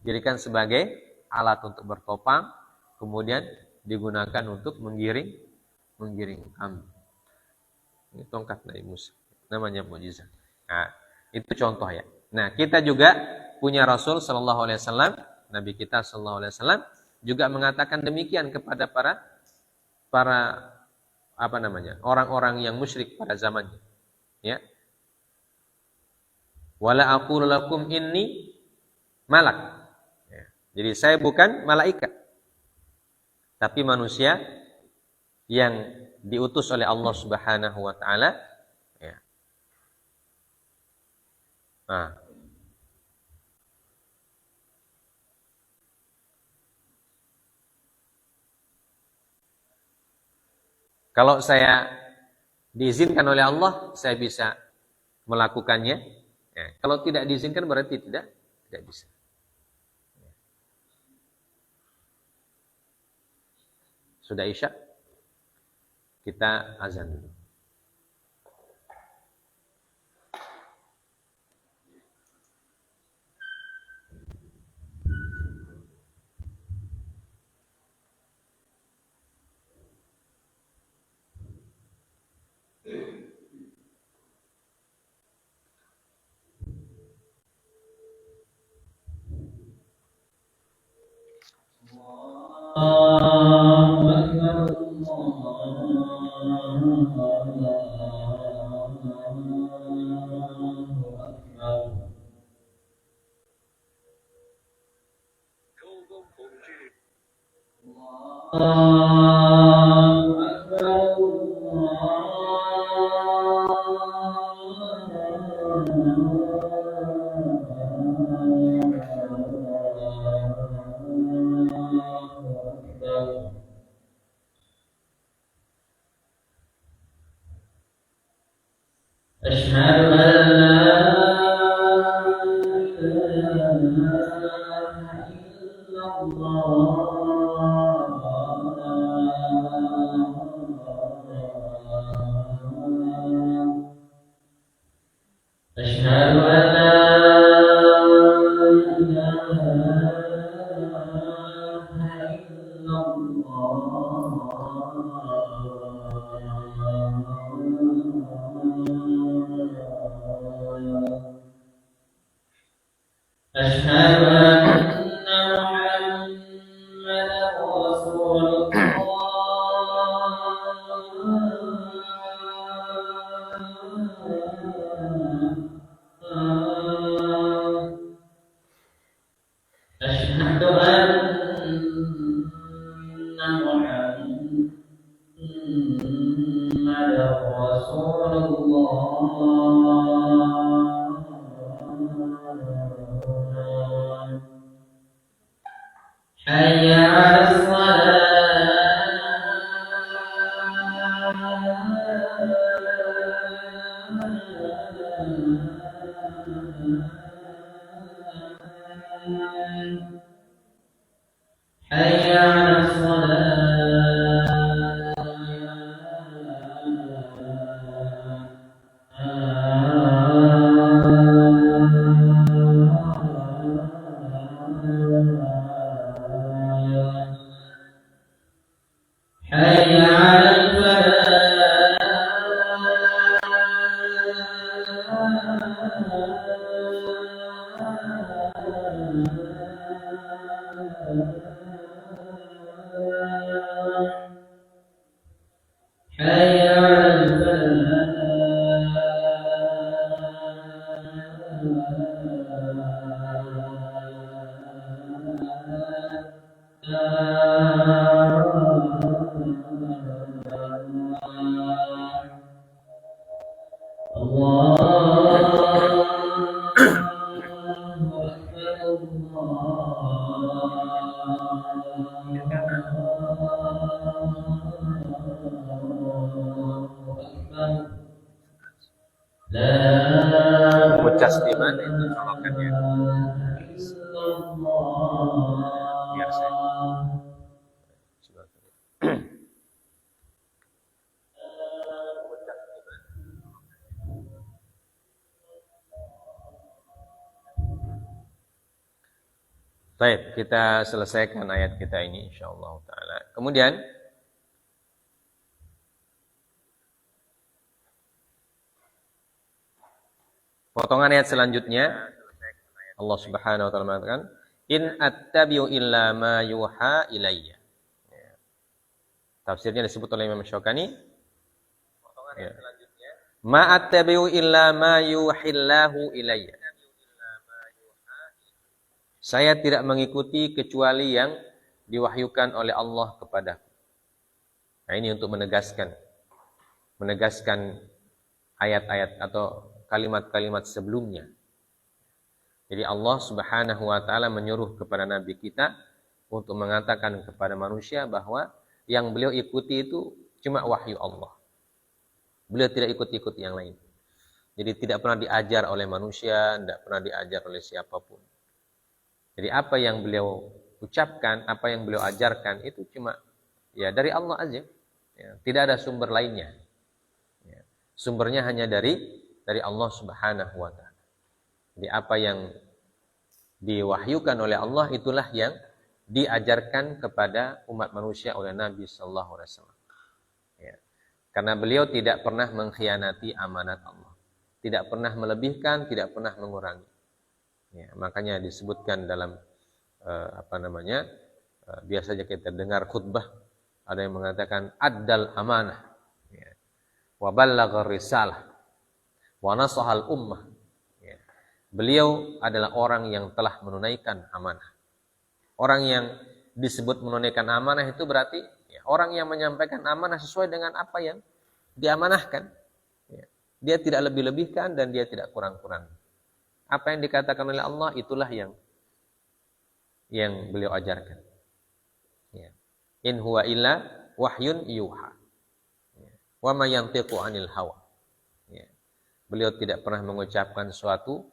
Jadikan sebagai alat untuk bertopang, kemudian digunakan untuk menggiring kambing. Ini tongkat Nabi Musa, namanya mukjizat. Nah, itu contoh ya. Nah, kita juga punya Rasul sallallahu alaihi wasallam, Nabi kita sallallahu alaihi wasallam juga mengatakan demikian kepada para orang-orang yang musyrik pada zamannya. Ya. Wala aqulu lakum inni malak. Ya. Jadi saya bukan malaikat, tapi manusia yang diutus oleh Allah Subhanahu wa taala. Ya. Nah, kalau saya diizinkan oleh Allah, saya bisa melakukannya. Ya, kalau tidak diizinkan berarti tidak bisa. Sudah Isya, kita azan dulu. Steven itu colokannya. Biar saya. Baik, kita selesaikan ayat kita ini insyaallah taala. Kemudian potongan ayat selanjutnya Allah Subhanahu wa taala mengatakan, "In attabi'u illa ma yuha ilayya." Ya. Tafsirnya disebut oleh Imam Syaukani. Potongan ayat selanjutnya, "Ma attabi'u illa ma yuhillahu ilayya." Saya tidak mengikuti kecuali yang diwahyukan oleh Allah kepadaku. Nah, ini untuk menegaskan ayat-ayat atau kalimat-kalimat sebelumnya. Jadi Allah Subhanahu wa taala menyuruh kepada nabi kita untuk mengatakan kepada manusia bahwa yang beliau ikuti itu cuma wahyu Allah. Beliau tidak ikut-ikut yang lain. Jadi tidak pernah diajar oleh manusia, tidak pernah diajar oleh siapapun. Jadi apa yang beliau ucapkan, apa yang beliau ajarkan itu cuma ya dari Allah aja. Ya, tidak ada sumber lainnya. Ya, sumbernya hanya dari Allah Subhanahu wa taala. Jadi apa yang diwahyukan oleh Allah itulah yang diajarkan kepada umat manusia oleh Nabi sallallahu alaihi wasallam. Ya. Karena beliau tidak pernah mengkhianati amanat Allah. Tidak pernah melebihkan, tidak pernah mengurangi. Ya, makanya disebutkan dalam biasanya kita dengar khutbah ada yang mengatakan addal amanah, ya, wa ballagha risalah, wa nasahal ummah. Ya. Beliau adalah orang yang telah menunaikan amanah. Orang yang disebut menunaikan amanah itu berarti ya, orang yang menyampaikan amanah sesuai dengan apa yang diamanahkan. Ya. Dia tidak lebih-lebihkan dan dia tidak kurang-kurang. Apa yang dikatakan oleh Allah itulah yang beliau ajarkan. Ya. In huwa illa wahyun yuha. Ya. Wa ma yantiqu 'anil hawa. Ya. Beliau tidak pernah mengucapkan sesuatu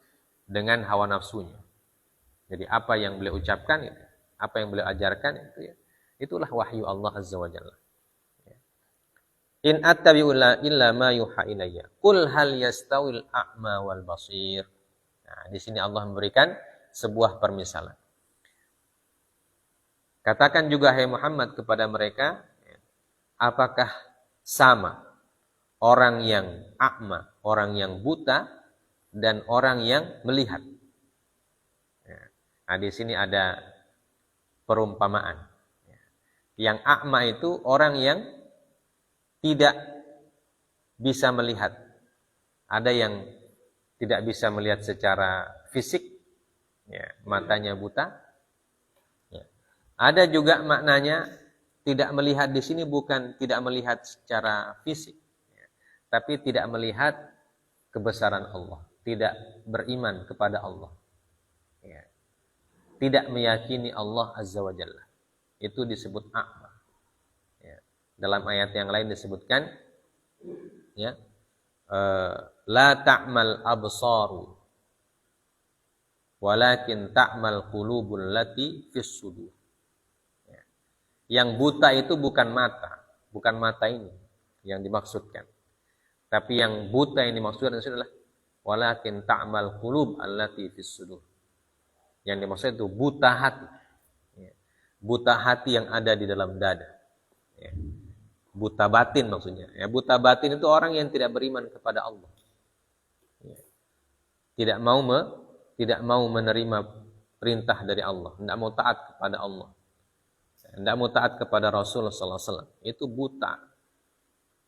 dengan hawa nafsunya. Jadi apa yang beliau ucapkan itu, apa yang beliau ajarkan itu ya, itulah wahyu Allah Azza wa Jalla. Ya. In attabi'u illa ma yuha ilayya. Qul hal yastawil a'ma wal basir. Nah, di sini Allah memberikan sebuah permisalan. Katakan juga hai Muhammad kepada mereka, apakah sama orang yang a'ma, orang yang buta dan orang yang melihat? Nah, di sini ada perumpamaan. Yang a'ma itu orang yang tidak bisa melihat. Ada yang tidak bisa melihat secara fisik, ya, matanya buta. Ya. Ada juga maknanya tidak melihat di sini bukan tidak melihat secara fisik, ya, tapi tidak melihat kebesaran Allah, tidak beriman kepada Allah, ya. Tidak meyakini Allah Azza wa Jalla. Itu disebut a'ma. Ya. Dalam ayat yang lain disebutkan, ya. La ta'mal absaru walakin ta'mal qulubul lati fis sudur. Ya. Yang buta itu bukan mata ini yang dimaksudkan. Tapi yang buta yang dimaksudkan adalah walakin ta'mal qulub allati fis sudur. Yang dimaksud itu buta hati. Ya. Buta hati yang ada di dalam dada. Ya. Buta batin maksudnya. Ya, buta batin itu orang yang tidak beriman kepada Allah. Ya. Tidak mau menerima perintah dari Allah, tidak mau taat kepada Allah. Tidak mau taat kepada Rasulullah sallallahu alaihi wasallam. Itu buta.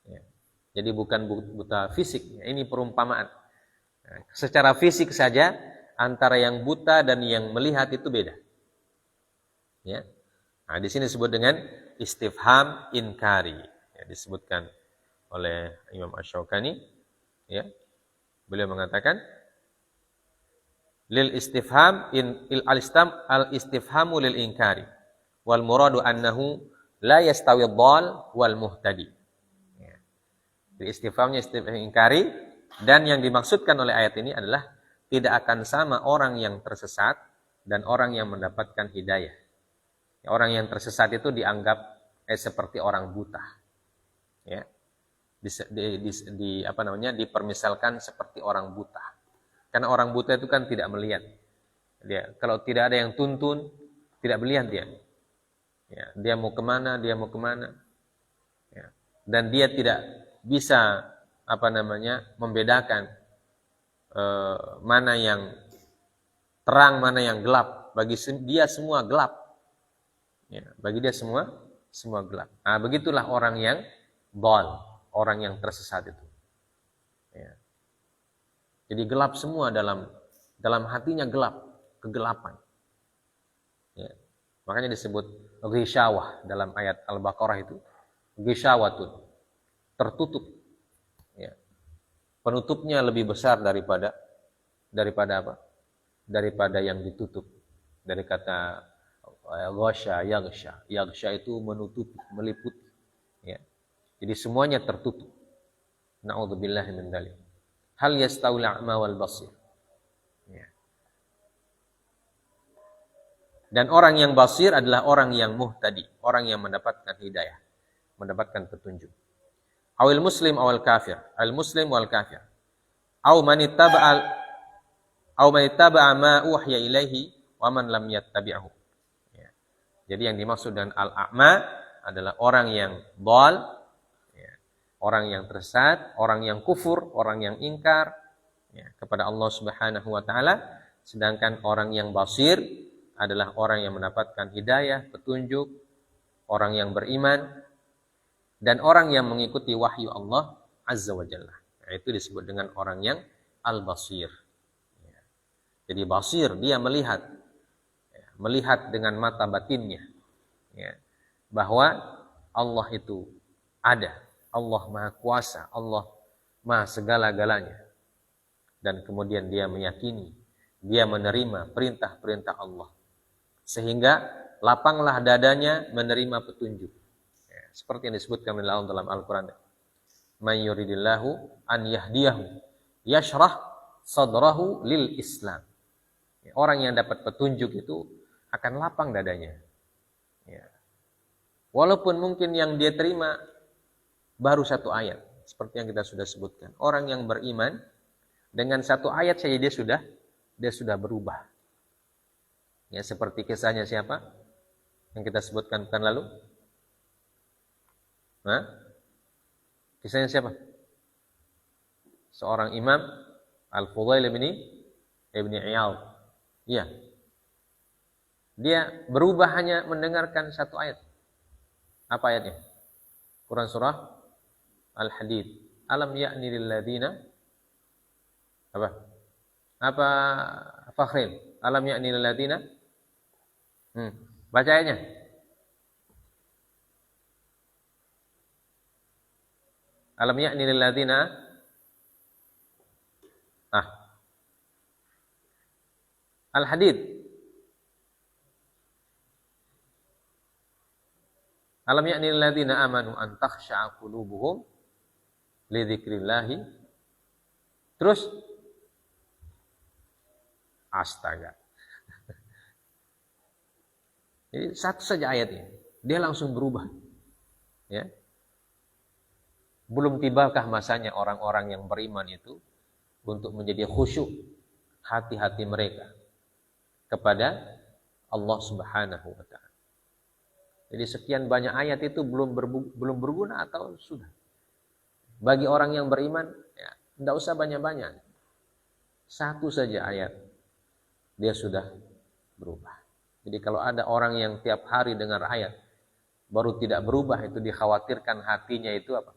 Ya. Jadi bukan buta fisik. Ya, ini perumpamaan. Nah, secara fisik saja antara yang buta dan yang melihat itu beda. Ya. Nah, di sini disebut dengan istifham inkari. Ya, disebutkan oleh Imam Asy-Syaukani, ya. Beliau mengatakan lil istifham al istifhamu lil inkari wal muradu annahu la yastawi dhal wal muhtadi. Ya. Istifhamnya istifham inkari dan yang dimaksudkan oleh ayat ini adalah tidak akan sama orang yang tersesat dan orang yang mendapatkan hidayah. Orang yang tersesat itu dianggap seperti orang buta. Ya. Dipermisalkan seperti orang buta. Karena orang buta itu kan tidak melihat. Dia kalau tidak ada yang tuntun, tidak melihat dia. Ya, dia mau kemana, ya. Dan dia tidak bisa membedakan mana yang terang, mana yang gelap. Bagi dia semua gelap. Ya, bagi dia semua gelap. Nah, begitulah orang yang dhal, orang yang tersesat itu. Ya. Jadi gelap semua dalam hatinya gelap, kegelapan. Ya. Makanya disebut ghishawah dalam ayat Al-Baqarah itu. Ghishawatun, tertutup. Ya. Penutupnya lebih besar daripada apa? Daripada yang ditutup. Dari kata ghasya, yaghsha. Yaghsha itu menutupi, meliputi. Ya. Jadi semuanya tertutup. Na'udzubillahi min dzalik. Hal yastawil a'ma wal basir. Ya. Dan orang yang basir adalah orang yang muhtadi, orang yang mendapatkan hidayah, mendapatkan petunjuk. Awil muslim awal kafir, al muslim wal kafir. Aw man ittaba'a ma uhiya ilaihi wa man lam yattabi'hu. Ya. Jadi yang dimaksud dengan al-a'ma adalah orang yang dhal, ya, orang yang tersesat, orang yang kufur, orang yang ingkar, ya, kepada Allah Subhanahu wa taala, sedangkan orang yang basir adalah orang yang mendapatkan hidayah, petunjuk, orang yang beriman, dan orang yang mengikuti wahyu Allah Azza wa Jalla. Nah, itu disebut dengan orang yang al-basir. Ya. Jadi basir, dia melihat, ya, melihat dengan mata batinnya, ya, bahwa Allah itu ada, Allah Maha Kuasa, Allah Maha segala-galanya. Dan kemudian dia meyakini, dia menerima perintah-perintah Allah. Sehingga lapanglah dadanya menerima petunjuk. Ya, seperti yang disebutkan oleh Allah dalam Al-Quran. Man yuridillahu an yahdiyahu yashrah sadrahu lil Islam. Ya, orang yang dapat petunjuk itu akan lapang dadanya. Ya. Walaupun mungkin yang dia terima baru satu ayat. Seperti yang kita sudah sebutkan. Orang yang beriman dengan satu ayat saja dia sudah berubah. Ya, seperti kisahnya siapa? Yang kita sebutkan pekan lalu? Hah? Kisahnya siapa? Seorang imam Al-Fudail ibn Iyad. Iya. Dia berubah hanya mendengarkan satu ayat. Apa ayatnya? Quran surah Al-Hadid. Alam ya'ni lil ladzina apa Fakhrin? Alam ya'ni lil ladzina baca ayatnya. Alam ya'ni lil ladzina Al-Hadid. Alam ya'ni lil ladzina amanu an takhsha'a qulubuhum li dzikrillah. Terus astaga. Jadi satu saja ayatnya, dia langsung berubah. Ya. Belum tibakah masanya orang-orang yang beriman itu untuk menjadi khusyuk hati-hati mereka kepada Allah Subhanahu wa taala. Jadi sekian banyak ayat itu belum berguna atau sudah. Bagi orang yang beriman, ya, tidak usah banyak-banyak. Satu saja ayat dia sudah berubah. Jadi kalau ada orang yang tiap hari dengar ayat baru tidak berubah, itu dikhawatirkan hatinya itu apa?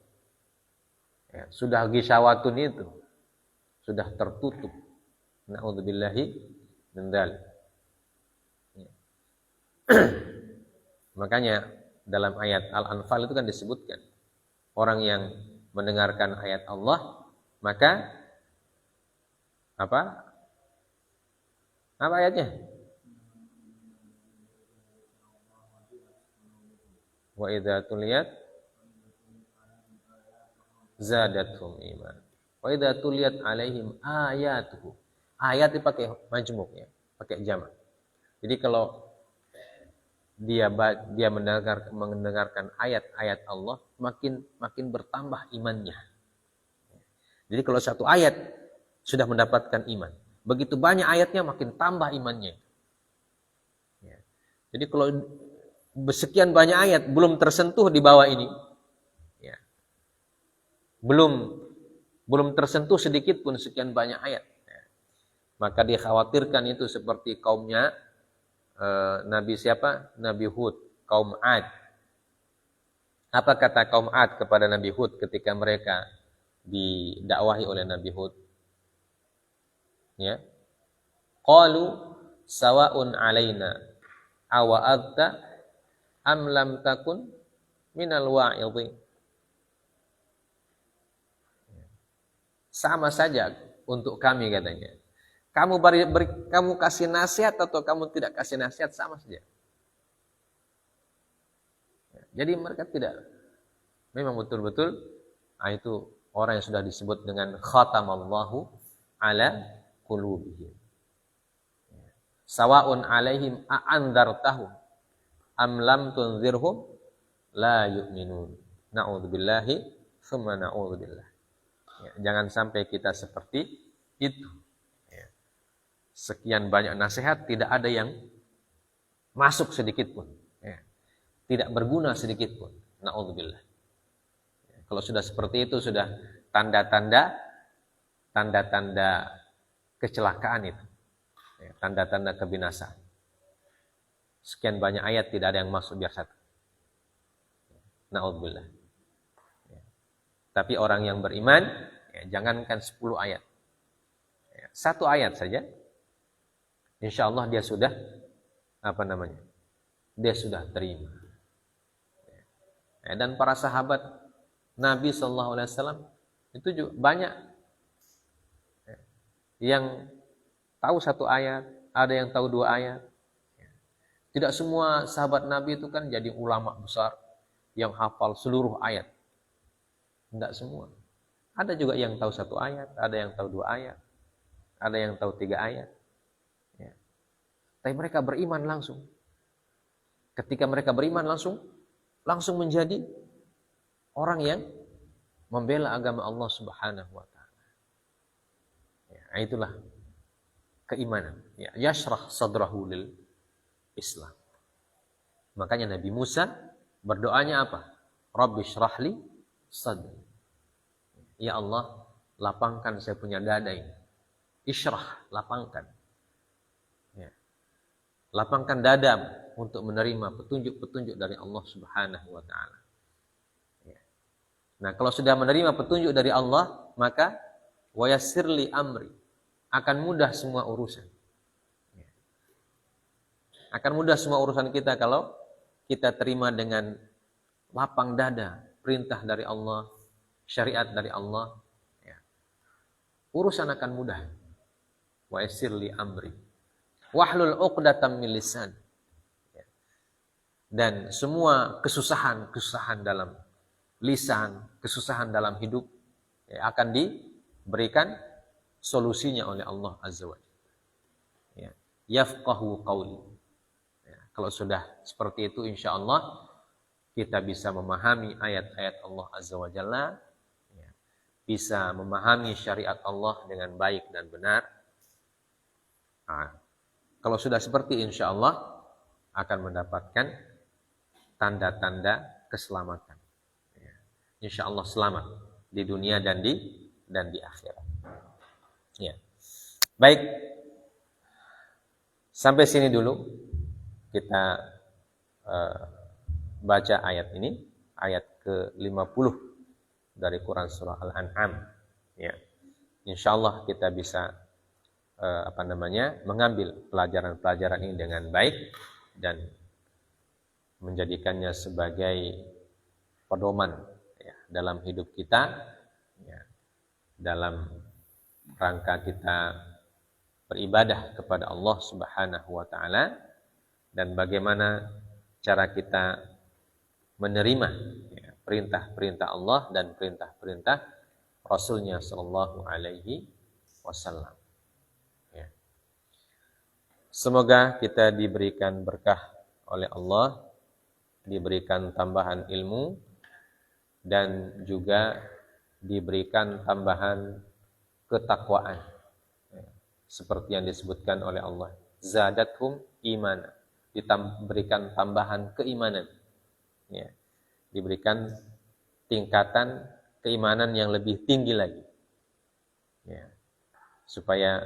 Ya, sudah ghishawatun itu, sudah tertutup. Na'udzubillahi min dzalik. Ya. Makanya dalam ayat Al-Anfal itu kan disebutkan orang yang mendengarkan ayat Allah, maka apa ayatnya? Wa idza tuliyat zadatuhum iman. Wa idza tuliyat alaihim ayatuhu. Ayat dipakai majmuk ya, pakai jamak. Jadi kalau dia mendengarkan ayat-ayat Allah, makin bertambah imannya. Jadi kalau satu ayat sudah mendapatkan iman, begitu banyak ayatnya makin tambah imannya. Ya. Jadi kalau sekian banyak ayat belum tersentuh di bawah ini, ya, belum tersentuh sedikit pun sekian banyak ayat, ya, maka dikhawatirkan itu seperti kaumnya Nabi siapa? Nabi Hud, kaum Ad. Apa kata kaum Ad kepada Nabi Hud ketika mereka didakwahi oleh Nabi Hud? Ya. Qalu sawa'un 'alaina awa'adta am lam takun minal wa'idhin. Sama saja untuk kami katanya. Kamu kasih nasihat atau kamu tidak kasih nasihat sama saja. Jadi mereka tidak, memang betul-betul itu orang yang sudah disebut dengan khatamallahu ala qulubihim. Sawa'un 'alaihim a'andzartahum am lam tunzirhum la yu'minun. Na'udzubillahi tsumma na'udzubillah. Ya, jangan sampai kita seperti itu. Ya. Sekian banyak nasihat tidak ada yang masuk sedikit pun. Ya. Tidak berguna sedikit pun. Na'udzubillah. Ya. Kalau sudah seperti itu sudah tanda-tanda kecelakaan itu. Ya, tanda-tanda kebinasaan. Sekian banyak ayat tidak ada yang masuk biar satu. Na'udzubillah. Ya. Tapi orang yang beriman, ya, jangankan 10 ayat. Ya, 1 ayat saja. Insya Allah dia sudah, dia sudah terima. Ya, dan para sahabat Nabi SAW itu juga banyak yang tahu 1 ayat, ada yang tahu 2 ayat. Tidak semua sahabat Nabi itu kan jadi ulama besar yang hafal seluruh ayat. Tidak semua. Ada juga yang tahu 1 ayat, ada yang tahu 2 ayat, ada yang tahu 3 ayat. Ya. Tapi mereka beriman langsung. Ketika mereka beriman langsung menjadi orang yang membela agama Allah Subhanahu wa taala. Ya, itulah keimanan. Ya, yashrah sadrahu lil Islam. Makanya Nabi Musa berdoanya apa? Rabbi syrahli sadri. Ya Allah, lapangkan saya punya dada ini. Isyrah, lapangkan. Ya. Lapangkan dada untuk menerima petunjuk-petunjuk dari Allah Subhanahu wa taala. Ya. Nah, kalau sudah menerima petunjuk dari Allah, maka wa yassirli amri. Akan mudah semua urusan. Ya. Akan mudah semua urusan kita kalau kita terima dengan lapang dada perintah dari Allah, syariat dari Allah, ya. Urusan akan mudah. Wa yassirli amri wahlul 'uqdatam min lisan. Ya. Dan semua kesusahan dalam lisan, kesusahan dalam hidup, ya, akan diberikan solusinya oleh Allah Azza wa Jalla. Ya. Yafqahu qawli. Ya. Kalau sudah seperti itu insyaallah kita bisa memahami ayat-ayat Allah Azza wa Jalla, ya, bisa memahami syariat Allah dengan baik dan benar. Nah, kalau sudah seperti insya Allah akan mendapatkan tanda-tanda keselamatan. Ya. Insya Allah selamat di dunia dan di akhirat. Ya. Baik, sampai sini dulu kita baca ayat ini, ayat ke-50 dari Quran surah Al-An'am. Ya. Insyaallah kita bisa mengambil pelajaran-pelajaran ini dengan baik dan menjadikannya sebagai pedoman, ya, dalam hidup kita, ya, dalam rangka kita beribadah kepada Allah Subhanahu wa taala, dan bagaimana cara kita menerima, ya, perintah-perintah Allah dan perintah-perintah Rasulnya sallallahu alaihi wasallam. Ya. Semoga kita diberikan berkah oleh Allah, diberikan tambahan ilmu, dan juga diberikan tambahan ketakwaan. Seperti yang disebutkan oleh Allah. Zadathum imana. Diberikan tambahan keimanan. Ya. Diberikan tingkatan keimanan yang lebih tinggi lagi. Ya. Supaya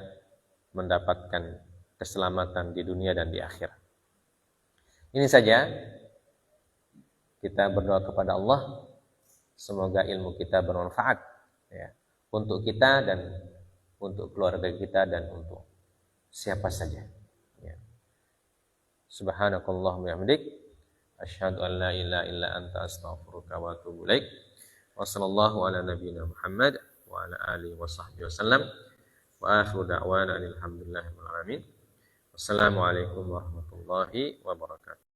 mendapatkan keselamatan di dunia dan di akhirat. Ini saja. Kita berdoa kepada Allah. Semoga ilmu kita bermanfaat. Ya. Untuk kita dan untuk keluarga kita dan untuk siapa saja. Ya. Subhanakallahumma hamdik. Asyhadu an la ilaha illa anta astaghfiruka wa atubu ilaik. Wa sallallahu ala nabiyyina Muhammad wa ala alihi wa sahbihi wasallam. Wa akhiru da'wana alhamdulillahi rabbil alamin. Wassalamualaikum warahmatullahi wabarakatuh.